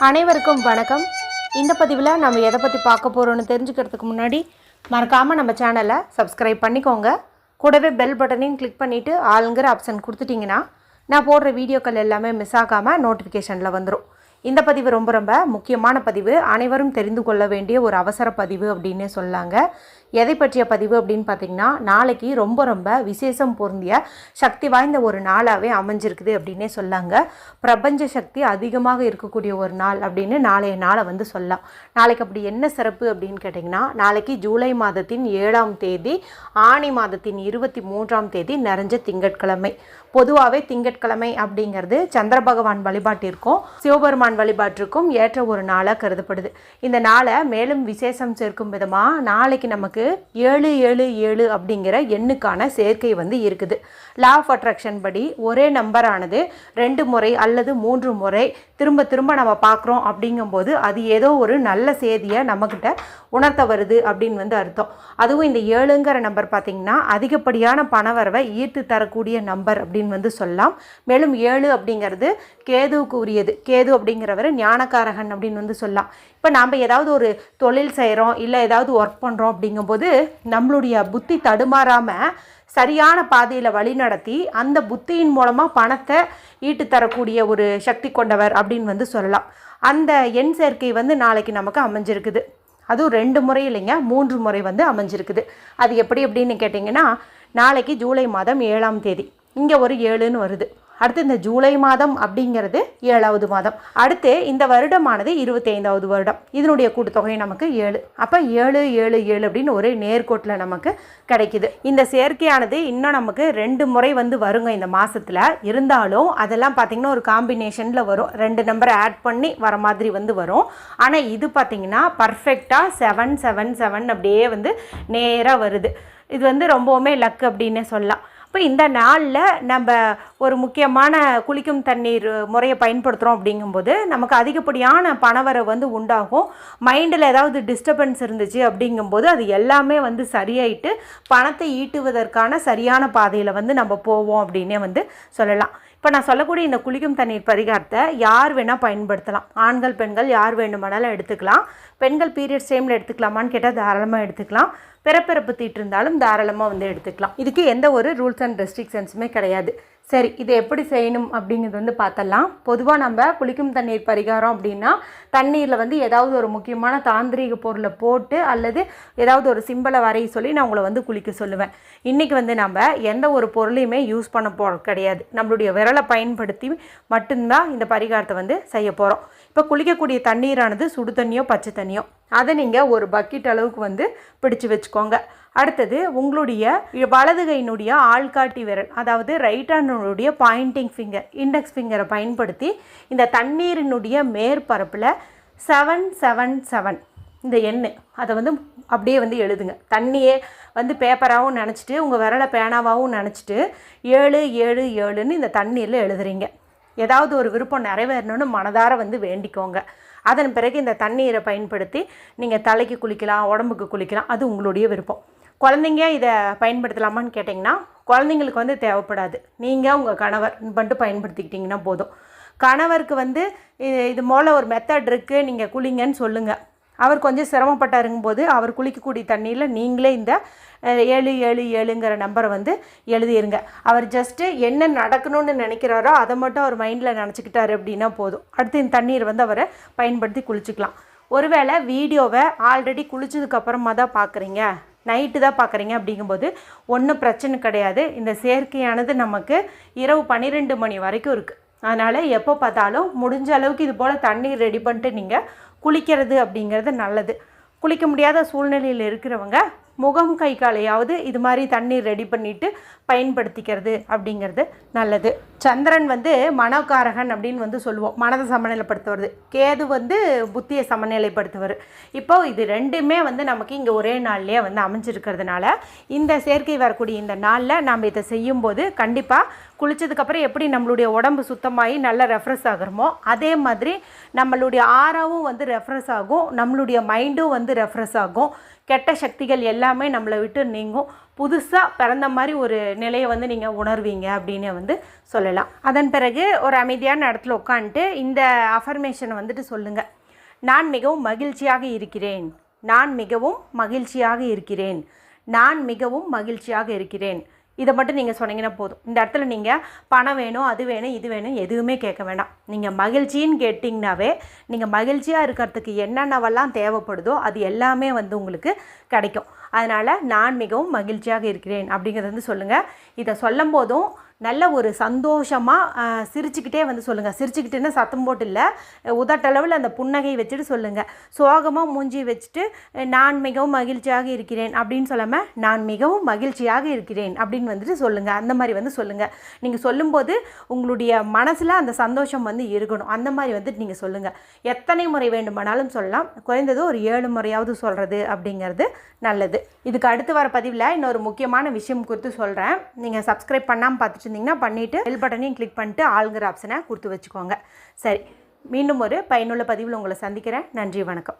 அனைவருக்கும் வணக்கம். இந்த பதிவில் நம்ம எதை பற்றி பார்க்க போகிறோன்னு தெரிஞ்சுக்கிறதுக்கு முன்னாடி மறக்காமல் நம்ம சேனலை சப்ஸ்கிரைப் பண்ணிக்கோங்க. கூடவே பெல் பட்டனையும் கிளிக் பண்ணிவிட்டு ஆளுங்கிற ஆப்ஷன் கொடுத்துட்டிங்கன்னா நான் போடுற வீடியோக்கள் எல்லாமே மிஸ் ஆகாமல் நோட்டிஃபிகேஷனில் வந்துடும். இந்த பதிவு ரொம்ப முக்கியமான பதிவு, அனைவரும் தெரிந்து கொள்ள வேண்டிய ஒரு அவசர பதிவு அப்படின்னே சொல்லாங்க. எதை பற்றிய பதிவு அப்படின்னு பார்த்திங்கன்னா, நாளைக்கு ரொம்ப விசேஷம் பொருந்திய சக்தி வாய்ந்த ஒரு நாளாகவே அமைஞ்சிருக்குது அப்படின்னே சொல்லாங்க. பிரபஞ்ச சக்தி அதிகமாக இருக்கக்கூடிய ஒரு நாள் அப்படின்னு நாளைய நாளை வந்து சொல்லலாம். நாளைக்கு அப்படி என்ன சிறப்பு அப்படின்னு கேட்டிங்கன்னா, நாளைக்கு ஜூலை மாதத்தின் 7ஆம் தேதி ஆனி மாதத்தின் 23ஆம் தேதி நிறைஞ்ச திங்கட்கிழமை. பொதுவாகவே திங்கட்கிழமை அப்படிங்கிறது சந்திர பகவான் வழிபாட்டிற்கும் சிவபெருமான் வழிபாட்டிற்கும் ஏற்ற ஒரு நாளாக கருதப்படுது. இந்த நாளை மேலும் விசேஷம் சேர்க்கும் விதமாக நாளைக்கு நமக்கு 777 அப்படிங்கிற எண்ணுக்கான சேர்க்கை வந்து இருக்குது. லா ஆஃப் அட்ராக்ஷன் படி ஒரே நம்பரானது 2 முறை அல்லது 3 முறை திரும்ப நம்ம பார்க்குறோம் அப்படிங்கும்போது அது ஏதோ ஒரு நல்ல செய்தியை நம்மக்கிட்ட உணர்த்த வருது அப்படின்னு வந்து அர்த்தம். அதுவும் இந்த 7ங்கிற நம்பர் பார்த்திங்கன்னா அதிகப்படியான பணவரவை ஈர்த்து தரக்கூடிய நம்பர் அப்படின்னு வந்து சொல்லலாம். மேலும் 7 அப்படிங்கிறது கேதுவுக்கு உரியது. கேது அப்படிங்கிறவர் ஞானக்காரகன் அப்படின்னு வந்து சொல்லலாம். இப்போ நாம் ஏதாவது ஒரு தொழில் செய்கிறோம், இல்லை ஏதாவது ஒர்க் பண்ணுறோம் அப்படிங்கும்போது நம்மளுடைய புத்தி தடுமாறாமல் சரியான பாதையில் வழி நடத்தி அந்த புத்தியின் மூலமாக பணத்தை ஈட்டு தரக்கூடிய ஒரு சக்தி கொண்டவர் அப்படின்னு வந்து சொல்லலாம். அந்த எண் சேர்க்கை வந்து நாளைக்கு நமக்கு அமைஞ்சிருக்குது. அதுவும் 2 முறை இல்லைங்க, 3 முறை வந்து அமைஞ்சிருக்குது. அது எப்படி அப்படின்னு கேட்டிங்கன்னா, நாளைக்கு ஜூலை மாதம் 7ஆம் தேதி இங்கே ஒரு 7ன்னு வருது. அடுத்து இந்த ஜூலை மாதம் அப்படிங்கிறது 7வது மாதம். அடுத்து இந்த வருடமானது 25வது வருடம். இதனுடைய கூட்டுத்தொகை நமக்கு 7. அப்போ 777 அப்படின்னு ஒரே நேர்கோட்டில் நமக்கு கிடைக்குது. இந்த சேர்க்கையானது இன்னும் நமக்கு 2 முறை வந்து வருங்க இந்த மாதத்தில். இருந்தாலும் அதெல்லாம் பார்த்திங்கன்னா ஒரு காம்பினேஷனில் வரும். 2 நம்பரை ஆட் பண்ணி வர மாதிரி வந்து வரும். ஆனால் இது பார்த்திங்கன்னா பர்ஃபெக்டாக 777 அப்படியே வந்து நேராக வருது. இது வந்து ரொம்பவுமே லக் அப்படின்னே சொல்லலாம். இப்போ இந்த நாளில் நம்ம ஒரு முக்கியமான குளிக்கும் தண்ணீர் முறையை பயன்படுத்துகிறோம் அப்படிங்கும்போது நமக்கு அதிகப்படியான பணவரவு வந்து உண்டாகும். மைண்டில் ஏதாவது டிஸ்டர்பன்ஸ் இருந்துச்சு அப்படிங்கும்போது அது எல்லாமே வந்து சரியாயிட்டு பணத்தை ஈட்டுவதற்கான சரியான பாதையில் வந்து நம்ம போவோம் அப்படின்னே வந்து சொல்லலாம். இப்போ நான் சொல்லக்கூடிய இந்த குளிக்கும் தண்ணீர் பரிகாரத்தை யார் வேணால் பயன்படுத்தலாம். ஆண்கள் பெண்கள் யார் வேண்டுமானாலும் எடுத்துக்கலாம். பெண்கள் பீரியட்ஸ் டைமில் எடுத்துக்கலாமான்னு கேட்டால் தாராளமாக எடுத்துக்கலாம். பிறப்பிறப்பு தீட்டு இருந்தாலும் தாராளமாக வந்து எடுத்துக்கலாம். இதுக்கு எந்த ஒரு ரூல்ஸ் அண்ட் ரெஸ்ட்ரிக்ஷன்ஸுமே கிடையாது. சரி, இதை எப்படி செய்யணும் அப்படிங்கிறது வந்து பார்த்தலாம். பொதுவாக நம்ம குளிக்கும் தண்ணீர் பரிகாரம் அப்படின்னா தண்ணீரில் வந்து ஏதாவது ஒரு முக்கியமான தாந்திரீக பொருளை போட்டு அல்லது ஏதாவது ஒரு சிம்பலை வரைய சொல்லி நான் உங்களை வந்து குளிக்க சொல்லுவேன். இன்றைக்கி வந்து நம்ம எந்த ஒரு பொருளையுமே யூஸ் பண்ண கிடையாது. நம்மளுடைய விரலை பயன்படுத்தி மட்டும்தான் இந்த பரிகாரத்தை வந்து செய்ய போகிறோம். இப்போ குளிக்கக்கூடிய தண்ணீரானது சுடு தண்ணியோ பச்சை தண்ணியோ அதை நீங்கள் ஒரு பக்கெட் அளவுக்கு வந்து பிடிச்சு வச்சுக்கோங்க. அடுத்தது உங்களுடைய வலது கையினுடைய ஆள்காட்டி விரல், அதாவது ரைட் ஹேண்டினுடைய பாயிண்டிங் ஃபிங்கர், இண்டெக்ஸ் ஃபிங்கரை பயன்படுத்தி இந்த தண்ணீரினுடைய மேற்பரப்பில் 777 இந்த எண்ணு அதை வந்து அப்படியே வந்து எழுதுங்க. தண்ணியே வந்து பேப்பராகவும் நினச்சிட்டு உங்கள் விரலை பேனாவாகவும் நினச்சிட்டு 777ன்னு இந்த தண்ணீரில் எழுதுறீங்க. ஏதாவது ஒரு விருப்பம் நிறைவேறணும்னு மனதார வந்து வேண்டிக்கோங்க. அதன் பிறகு இந்த தண்ணீரை பயன்படுத்தி நீங்கள் தலைக்கு குளிக்கலாம், உடம்புக்கு குளிக்கலாம். அது உங்களுடைய விருப்பம். குழந்தைங்க இதை பயன்படுத்தலாமான்னு கேட்டிங்கன்னா குழந்தைங்களுக்கு வந்து தேவைப்படாது. நீங்கள் உங்கள் கணவர் பண்ணிட்டு பயன்படுத்திக்கிட்டிங்கன்னா போதும். கணவருக்கு வந்து இது போல் ஒரு மெத்தட் இருக்குது, நீங்கள் குளிங்கன்னு சொல்லுங்கள். அவர் கொஞ்சம் சிரமப்பட்டாருங்கும்போது அவர் குளிக்கக்கூடிய தண்ணியில் நீங்களே இந்த 777ங்கிற நம்பரை வந்து எழுதிருங்க. அவர் ஜஸ்ட்டு என்ன நடக்கணும்னு நினைக்கிறாரோ அதை மட்டும் அவர் மைண்டில் நினச்சிக்கிட்டாரு அப்படின்னா போதும். அடுத்து இந்த தண்ணீர் வந்து அவரை பயன்படுத்தி குளிச்சுக்கலாம். ஒருவேளை வீடியோவை ஆல்ரெடி குளிச்சதுக்கப்புறமா தான் பார்க்குறீங்க, நைட்டு தான் பார்க்குறீங்க அப்படிங்கும்போது ஒன்றும் பிரச்சனை கிடையாது. இந்த செயற்கையானது நமக்கு இரவு 12 மணி வரைக்கும் இருக்குது. அதனால் எப்போ பார்த்தாலும் முடிஞ்ச அளவுக்கு இது போல் தண்ணீர் ரெடி பண்ணிட்டு நீங்கள் குளிக்கிறது அப்படிங்கிறது நல்லது. குளிக்க முடியாத சூழ்நிலையில் இருக்கிறவங்க முகம் கை காலையாவது இது மாதிரி தண்ணீர் ரெடி பண்ணிவிட்டு பயன்படுத்திக்கிறது அப்படிங்கிறது நல்லது. சந்திரன் வந்து மனோகாரகன் அப்படின்னு வந்து சொல்லுவோம், மனதை சமநிலைப்படுத்துவது. கேது வந்து புத்தியை சமநிலைப்படுத்துவார். இப்போது இது ரெண்டுமே வந்து நமக்கு இங்கே ஒரே நாள்லேயே வந்து அமைஞ்சிருக்கிறதுனால இந்த சேர்க்கை வரக்கூடிய இந்த நாளில் நாம் இதை செய்யும்போது கண்டிப்பாக குளித்ததுக்கப்புறம் எப்படி நம்மளுடைய உடம்பு சுத்தமாகி நல்லா ரெஃப்ரெஷ் ஆகிறோமோ அதே மாதிரி நம்மளுடைய ஆறாவும் வந்து ரெஃப்ரெஷ் ஆகும், நம்மளுடைய மைண்டும் வந்து ரெஃப்ரெஷ் ஆகும். கெட்ட சக்திகள் எல்லாமே நம்மளை விட்டு நீங்கும். புதுசாக பிறந்த மாதிரி ஒரு நிலையை வந்து நீங்கள் உணர்வீங்க அப்படின்னு வந்து சொல்லலாம். அதன் பிறகு ஒரு அமைதியான இடத்துல உட்காந்துட்டு இந்த அஃபர்மேஷனை வந்துட்டு சொல்லுங்கள். நான் மிகவும் மகிழ்ச்சியாக இருக்கிறேன், நான் மிகவும் மகிழ்ச்சியாக இருக்கிறேன், நான் மிகவும் மகிழ்ச்சியாக இருக்கிறேன். இதை மட்டும் நீங்கள் சொன்னீங்கன்னா போதும். இந்த இடத்துல நீங்கள் பணம் வேணும், அது வேணும், இது வேணும் எதுவுமே கேட்க வேண்டாம். நீங்கள் மகிழ்ச்சின்னு கேட்டிங்கனாவே நீங்கள் மகிழ்ச்சியாக இருக்கிறதுக்கு என்னென்னவெல்லாம் தேவைப்படுதோ அது எல்லாமே வந்து உங்களுக்கு கிடைக்கும். அதனால் நான் மிகவும் மகிழ்ச்சியாக இருக்கிறேன் அப்படிங்கிறது வந்து சொல்லுங்கள். இதை சொல்லும் போதும் நல்ல ஒரு சந்தோஷமாக சிரிச்சுக்கிட்டே வந்து சொல்லுங்கள். சிரிச்சுக்கிட்டேன்னா சத்தம் போட்டு இல்லை, உதட்டளவில் அந்த புன்னகை வச்சுட்டு சொல்லுங்கள். சோகமாக மூஞ்சி வச்சுட்டு நான் மிகவும் மகிழ்ச்சியாக இருக்கிறேன் அப்படின்னு சொல்லாமல் நான் மிகவும் மகிழ்ச்சியாக இருக்கிறேன் அப்படின்னு வந்துட்டு சொல்லுங்கள். அந்த மாதிரி வந்து சொல்லுங்கள். நீங்கள் சொல்லும்போது உங்களுடைய மனசில் அந்த சந்தோஷம் வந்து இருக்கணும். அந்த மாதிரி வந்துட்டு நீங்கள் சொல்லுங்கள். எத்தனை முறை வேண்டுமானாலும் சொல்லலாம், குறைந்தது ஒரு 7 முறையாவது சொல்கிறது அப்படிங்கிறது நல்லது. இதுக்கு அடுத்து வர பதிவில் இன்னொரு முக்கியமான விஷயம் குறித்து சொல்கிறேன். நீங்கள் சப்ஸ்கிரைப் பண்ணாமல் பார்த்துட்டு இருந்தீங்கன்னா பண்ணிவிட்டு பெல் பட்டனையும் கிளிக் பண்ணிட்டு ஆளுங்கிற ஆப்ஷனை கொடுத்து வச்சுக்கோங்க. சரி, மீண்டும் ஒரு பயனுள்ள பதிவில் உங்களை சந்திக்கிறேன். நன்றி, வணக்கம்.